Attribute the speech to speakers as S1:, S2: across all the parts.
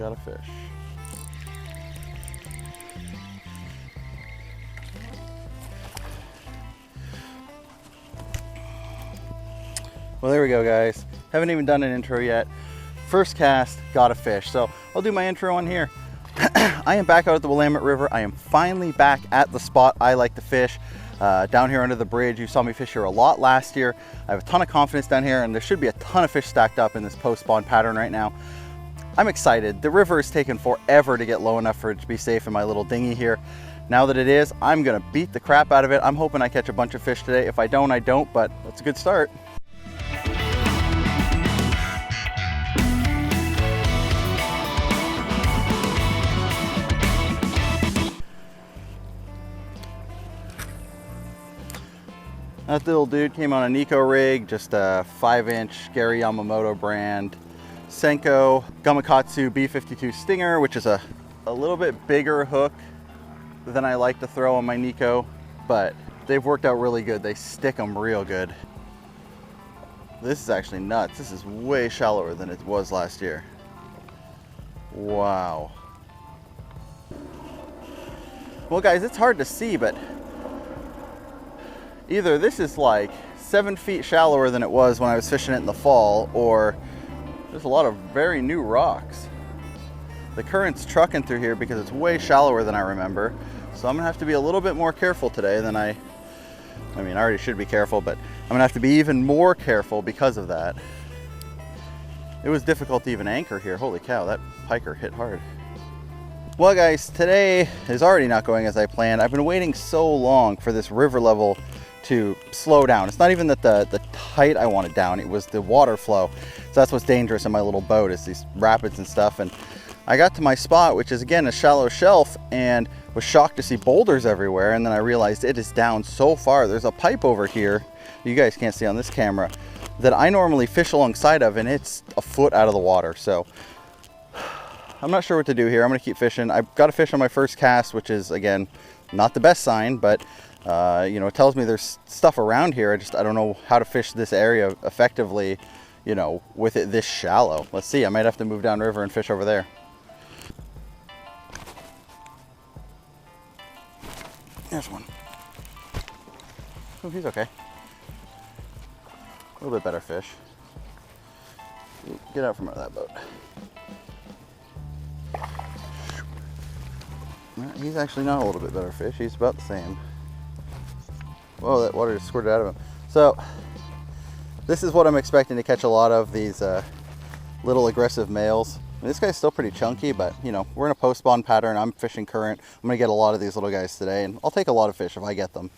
S1: got a fish. Well, there we go, guys. Haven't even done an intro yet. First cast, got a fish. So I'll do my intro on here. I am back out at the Willamette River. I am finally back at the spot I like to fish. Down here under the bridge. You saw me fish here a lot last year. I have a ton of confidence down here, and there should be a ton of fish stacked up in this post-spawn pattern right now. I'm excited. The river has taken forever to get low enough for it to be safe in my little dinghy here. Now that it is, I'm gonna beat the crap out of it. I'm hoping I catch a bunch of fish today. If I don't, I don't, but that's a good start. That little dude came on a Neko rig, just a 5-inch Gary Yamamoto brand Senko Gamakatsu B52 Stinger, which is a little bit bigger hook than I like to throw on my Neko, but they've worked out really good. They stick them real good. This is actually nuts. This is way shallower than it was last year. Wow. Well, guys, it's hard to see, but either this is like 7 feet shallower than it was when I was fishing it in the fall, or there's a lot of very new rocks. The current's trucking through here because it's way shallower than I remember. So I'm gonna have to be a little bit more careful today than I mean, I already should be careful, but I'm gonna have to be even more careful because of that. It was difficult to even anchor here. Holy cow, that piker hit hard. Well, guys, today is already not going as I planned. I've been waiting so long for this river level to slow down. It's not even that the tide I wanted down, it was the water flow. So that's what's dangerous in my little boat, is these rapids and stuff. And I got to my spot, which is again a shallow shelf, and was shocked to see boulders everywhere. And then I realized it is down so far. There's a pipe over here, you guys can't see on this camera, that I normally fish alongside of, and it's a foot out of the water. So I'm not sure what to do here. I'm gonna keep fishing. I've got a fish on my first cast, which is again not the best sign, but you know, it tells me there's stuff around here. I don't know how to fish this area effectively, you know, with it this shallow. Let's see, I might have to move downriver and fish over there. There's one. Oh, he's okay. A little bit better fish. Get out from under that boat. He's actually not a little bit better fish. He's about the same. Whoa, that water just squirted out of him. So this is what I'm expecting to catch a lot of, these little aggressive males. I mean, this guy's still pretty chunky, but you know, we're in a post-spawn pattern. I'm fishing current. I'm gonna get a lot of these little guys today, and I'll take a lot of fish if I get them.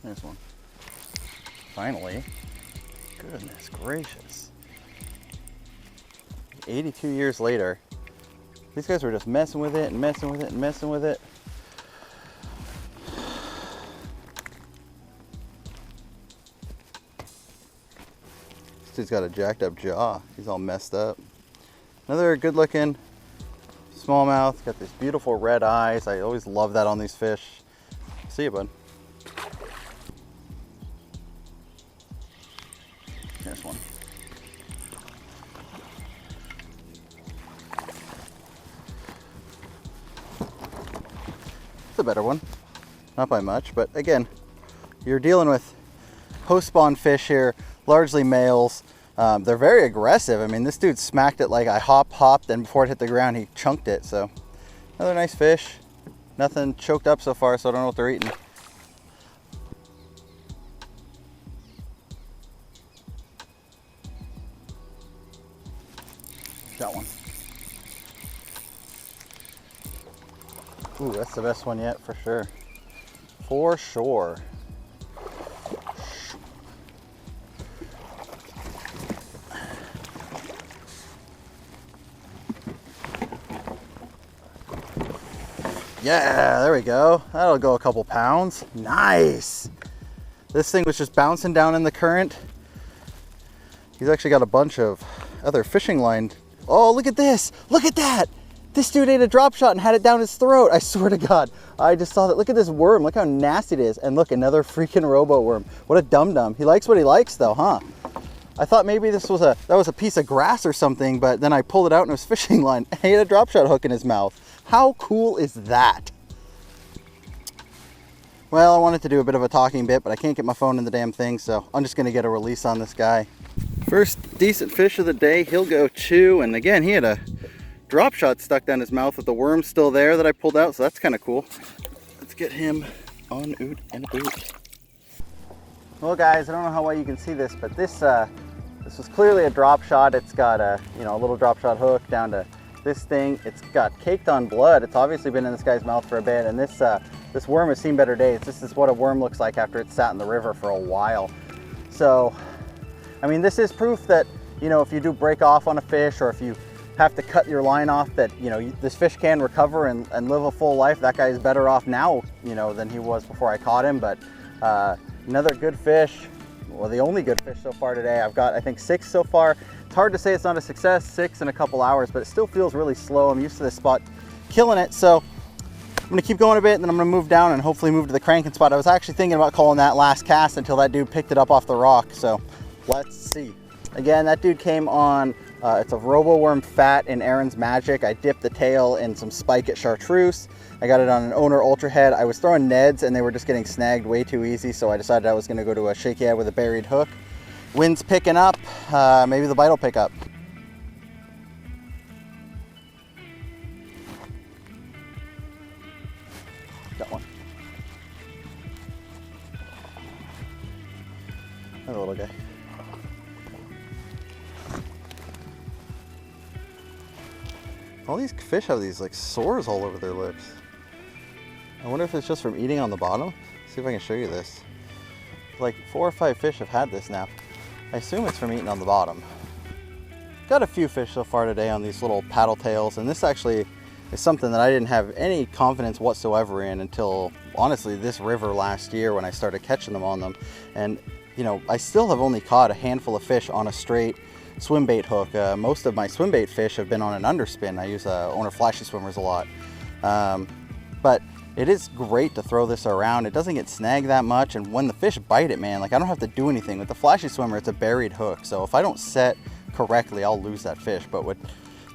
S1: There's one. Finally. Goodness gracious. 82 years later, these guys were just messing with it and messing with it and messing with it. He's got a jacked up jaw. He's all messed up. Another good looking smallmouth. Got these beautiful red eyes. I always love that on these fish. See you, bud. Here's one. It's a better one. Not by much, but again, you're dealing with post-spawn fish here. Largely males. They're very aggressive. I mean, this dude smacked it like I hopped, and before it hit the ground, he chunked it. So another nice fish. Nothing choked up so far, so I don't know what they're eating. Got one. Ooh, that's the best one yet, for sure. For sure. Yeah, there we go. That'll go a couple pounds. Nice. This thing was just bouncing down in the current. He's actually got a bunch of other fishing line. Oh, look at this. Look at that. This dude ate a drop shot and had it down his throat. I swear to God. I just saw that. Look at this worm. Look how nasty it is. And look, another freaking Roboworm. What a dum-dum. He likes what he likes though, huh? I thought maybe this was that was a piece of grass or something, but then I pulled it out and it was fishing line. He had a drop shot hook in his mouth. How cool is that? Well, I wanted to do a bit of a talking bit, but I can't get my phone in the damn thing, so I'm just gonna get a release on this guy. First decent fish of the day, he'll go chew, and again, he had a drop shot stuck down his mouth with the worm still there that I pulled out, so that's kind of cool. Let's get him on oot and a boot. Well guys, I don't know how well you can see this, but this was clearly a drop shot. It's got a, you know, a little drop shot hook down to this thing. It's got caked on blood. It's obviously been in this guy's mouth for a bit, and this worm has seen better days. This is what a worm looks like after it's sat in the river for a while. So, I mean, this is proof that, you know, if you do break off on a fish, or if you have to cut your line off, that, you know, this fish can recover and live a full life. That guy is better off now, you know, than he was before I caught him. But another good fish. Well, the only good fish so far today. I've got, I think, 6 so far. It's hard to say it's not a success, 6 in a couple hours, but it still feels really slow. I'm used to this spot killing it, so I'm gonna keep going a bit, and then I'm gonna move down and hopefully move to the cranking spot. I was actually thinking about calling that last cast until that dude picked it up off the rock, so let's see. Again, that dude came on, it's a Roboworm fat in Aaron's Magic. I dipped the tail in some spike at Chartreuse. I got it on an owner Ultrahead. I was throwing Neds and they were just getting snagged way too easy, so I decided I was gonna go to a Shakyhead with a buried hook. Wind's picking up, maybe the bite will pick up. Got one. Another little guy. All these fish have these like sores all over their lips. I wonder if it's just from eating on the bottom. See if I can show you this. Like 4 or 5 fish have had this now. I assume it's from eating on the bottom. Got a few fish so far today on these little Paddletails, and this actually is something that I didn't have any confidence whatsoever in until, honestly, this river last year when I started catching them on them. And, you know, I still have only caught a handful of fish on a straight swimbait hook. Most of my swimbait fish have been on an underspin. I use owner flashy swimmers a lot. But it is great to throw this around. It doesn't get snagged that much, and when the fish bite it, man, like I don't have to do anything. With the flashy swimmer, it's a buried hook, so if I don't set correctly, I'll lose that fish. But with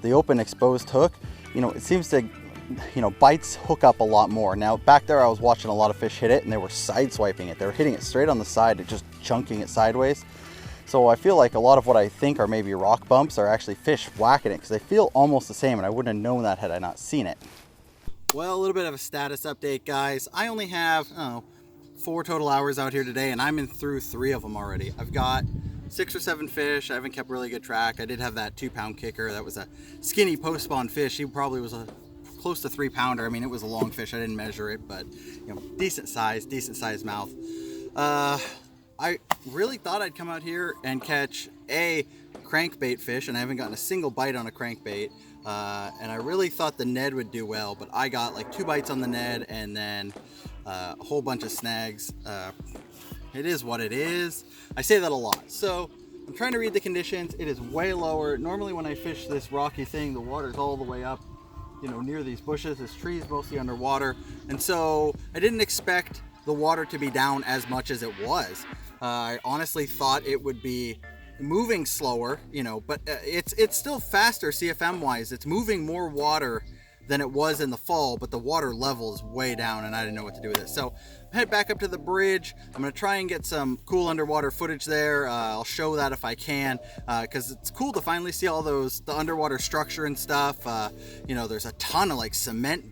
S1: the open exposed hook, you know, it seems to, you know, bites hook up a lot more. Now back there I was watching a lot of fish hit it and they were side swiping it. They were hitting it straight on the side and just chunking it sideways. So I feel like a lot of what I think are maybe rock bumps are actually fish whacking it, because they feel almost the same, and I wouldn't have known that had I not seen it. Well, a little bit of a status update, guys. I only have 4 total hours out here today, and I'm in through 3 of them already. I've got 6 or 7 fish. I haven't kept really good track. I did have that 2-pound kicker. That was a skinny post-spawn fish. He probably was a close to 3-pounder. I mean, it was a long fish. I didn't measure it, but, you know, decent size mouth. I really thought I'd come out here and catch a crankbait fish, and I haven't gotten a single bite on a crankbait. And I really thought the Ned would do well, but I got like 2 bites on the Ned and then a whole bunch of snags. It is what it is. I say that a lot. So I'm trying to read the conditions. It is way lower. Normally when I fish this rocky thing, the water's all the way up, you know, near these bushes. This tree's mostly underwater. And so I didn't expect the water to be down as much as it was. I honestly thought it would be moving slower, you know, but it's still faster CFM wise. It's moving more water than it was in the fall, but the water level is way down and I didn't know what to do with it. So head back up to the bridge. I'm gonna try and get some cool underwater footage there. I'll show that if I can, because it's cool to finally see all the underwater structure and stuff. You know, there's a ton of like cement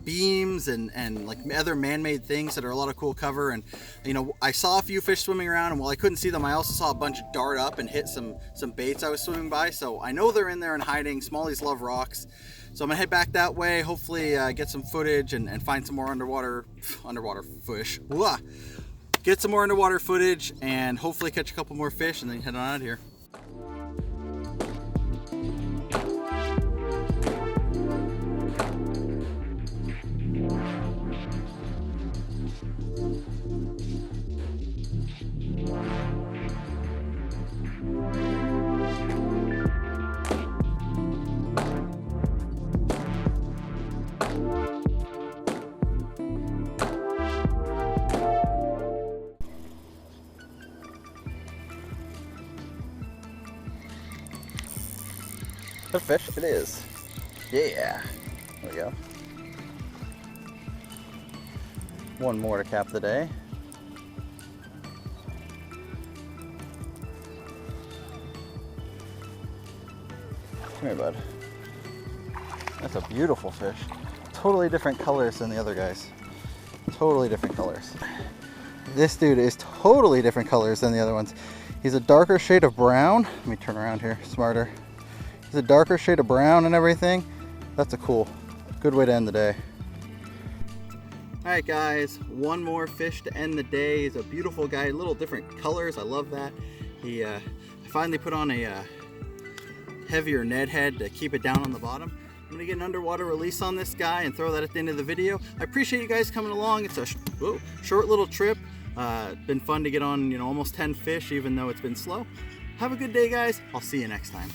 S1: beams and like other man-made things that are a lot of cool cover. And you know, I saw a few fish swimming around, and while I couldn't see them, I also saw a bunch dart up and hit some baits I was swimming by, so I know they're in there and hiding. Smallies love rocks, so I'm gonna head back that way, hopefully get some footage and find some more underwater fish. Whoa. Get some more underwater footage and hopefully catch a couple more fish and then head on out of here. a fish? It is. Yeah. There we go. One more to cap the day. Come here, bud. That's a beautiful fish. Totally different colors than the other guys. Totally different colors. This dude is totally different colors than the other ones. He's a darker shade of brown. Let me turn around here, smarter. He's a darker shade of brown and everything. That's a cool, good way to end the day. All right, guys, one more fish to end the day. He's a beautiful guy, little different colors. I love that. I finally put on a heavier Ned head to keep it down on the bottom. I'm gonna get an underwater release on this guy and throw that at the end of the video. I appreciate you guys coming along. It's a short little trip. Been fun to get on, almost 10 fish, even though it's been slow. Have a good day, guys. I'll see you next time.